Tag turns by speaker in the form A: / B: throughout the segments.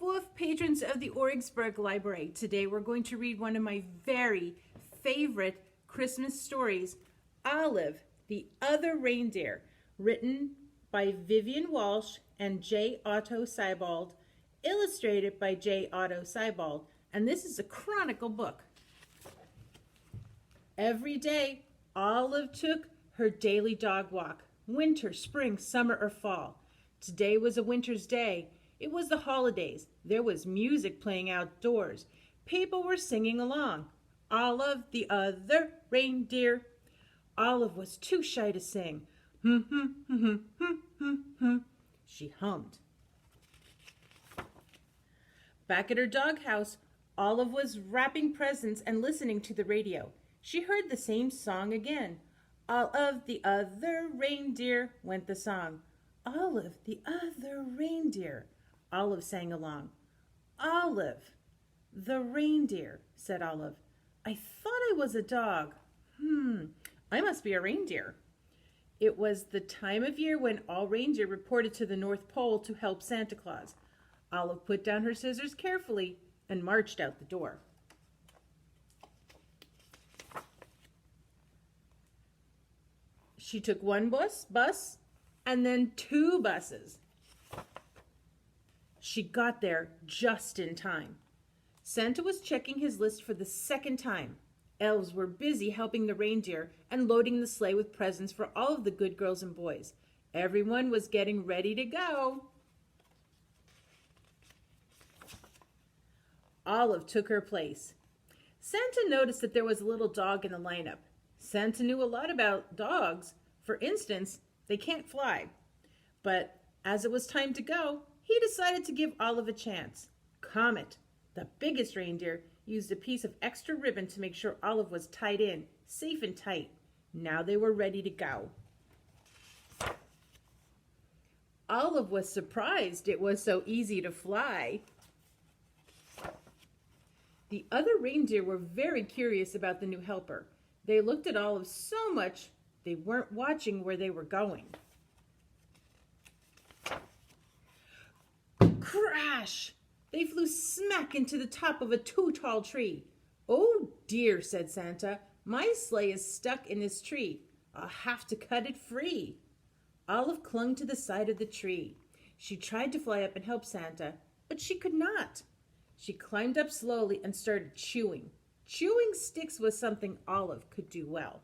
A: fourth patrons of the Origsburg Library. Today we're going to read one of my very favorite Christmas stories, Olive, the Other Reindeer, written by Vivian Walsh and J. Otto Seibold, illustrated by J. Otto Seibold, and this is a chronicle book. Every day, Olive took her daily dog walk, winter, spring, summer, or fall. Today was a winter's day. It was the holidays. There was music playing outdoors. People were singing along. Olive, the other reindeer. Olive was too shy to sing. She hummed. Back at her doghouse, Olive was wrapping presents and listening to the radio. She heard the same song again. Olive, the other reindeer, went the song. Olive, the other reindeer. Olive sang along. Olive, the reindeer, said Olive. I thought I was a dog. I must be a reindeer. It was the time of year when all reindeer reported to the North Pole to help Santa Claus. Olive put down her scissors carefully and marched out the door. She took one bus, and then two buses. She got there just in time. Santa was checking his list for the second time. Elves were busy helping the reindeer and loading the sleigh with presents for all of the good girls and boys. Everyone was getting ready to go. Olive took her place. Santa noticed that there was a little dog in the lineup. Santa knew a lot about dogs. For instance, they can't fly. But as it was time to go, he decided to give Olive a chance. Comet, the biggest reindeer, used a piece of extra ribbon to make sure Olive was tied in, safe and tight. Now they were ready to go. Olive was surprised it was so easy to fly. The other reindeer were very curious about the new helper. They looked at Olive so much they weren't watching where they were going. Crash! They flew smack into the top of a too-tall tree. Oh dear, said Santa, my sleigh is stuck in this tree. I'll have to cut it free. Olive clung to the side of the tree. She tried to fly up and help Santa, but she could not. She climbed up slowly and started chewing. Chewing sticks was something Olive could do well.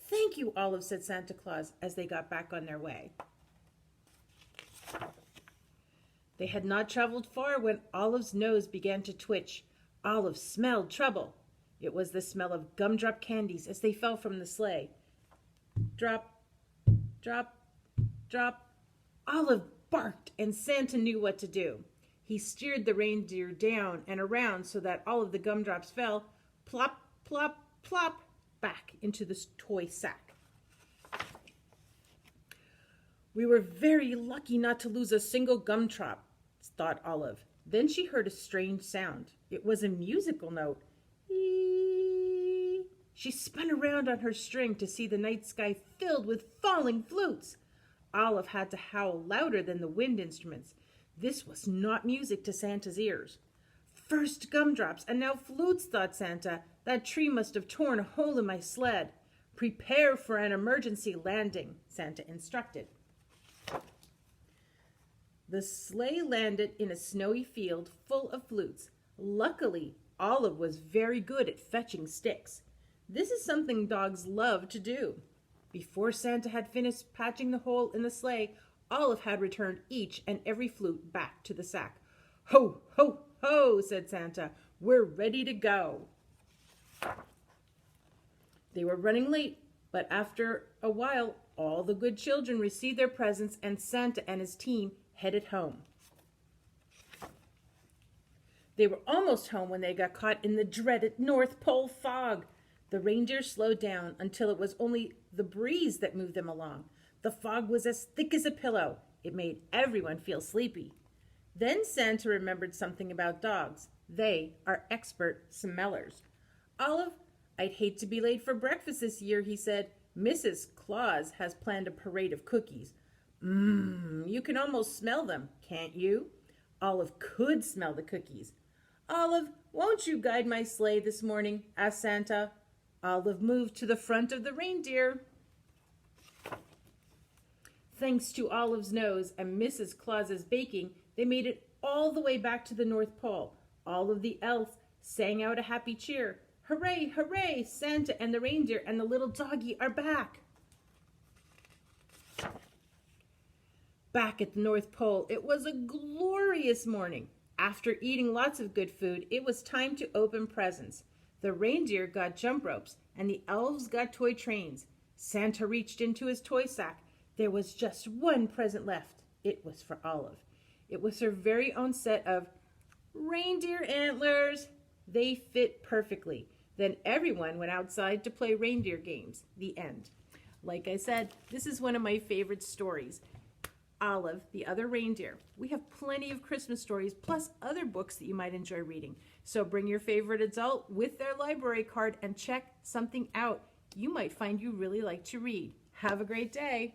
A: Thank you, Olive, said Santa Claus as they got back on their way. They had not traveled far when Olive's nose began to twitch. Olive smelled trouble. It was the smell of gumdrop candies as they fell from the sleigh. Drop, drop, drop. Olive barked, and Santa knew what to do. He steered the reindeer down and around so that all of the gumdrops fell, plop, plop, plop, back into the toy sack. We were very lucky not to lose a single gumdrop, thought Olive. Then she heard a strange sound. It was a musical note. Eee! She spun around on her string to see the night sky filled with falling flutes. Olive had to howl louder than the wind instruments. This was not music to Santa's ears. First gumdrops and now flutes, thought Santa. That tree must have torn a hole in my sled. Prepare for an emergency landing, Santa instructed. The sleigh landed in a snowy field full of flutes. Luckily, Olive was very good at fetching sticks. This is something dogs love to do. Before Santa had finished patching the hole in the sleigh, Olive had returned each and every flute back to the sack. Ho, ho, ho, said Santa. We're ready to go. They were running late, but after a while, all the good children received their presents and Santa and his team headed home. They were almost home when they got caught in the dreaded North Pole fog. The reindeer slowed down until it was only the breeze that moved them along. The fog was as thick as a pillow. It made everyone feel sleepy. Then Santa remembered something about dogs. They are expert smellers. Olive, I'd hate to be late for breakfast this year, he said. Mrs. Claus has planned a parade of cookies. You can almost smell them, can't you? Olive could smell the cookies. Olive, won't you guide my sleigh this morning? Asked Santa. Olive moved to the front of the reindeer. Thanks to Olive's nose and Mrs. Claus's baking, they made it all the way back to the North Pole. All of the elves sang out a happy cheer. Hooray, hooray, Santa and the reindeer and the little doggy are back. Back at the North Pole, it was a glorious morning. After eating lots of good food, it was time to open presents. The reindeer got jump ropes, and the elves got toy trains. Santa reached into his toy sack. There was just one present left. It was for Olive. It was her very own set of reindeer antlers. They fit perfectly. Then everyone went outside to play reindeer games. The end. Like I said, this is one of my favorite stories. Olive, the other reindeer. We have plenty of Christmas stories, plus other books that you might enjoy reading. So bring your favorite adult with their library card and check something out you might find you really like to read. Have a great day.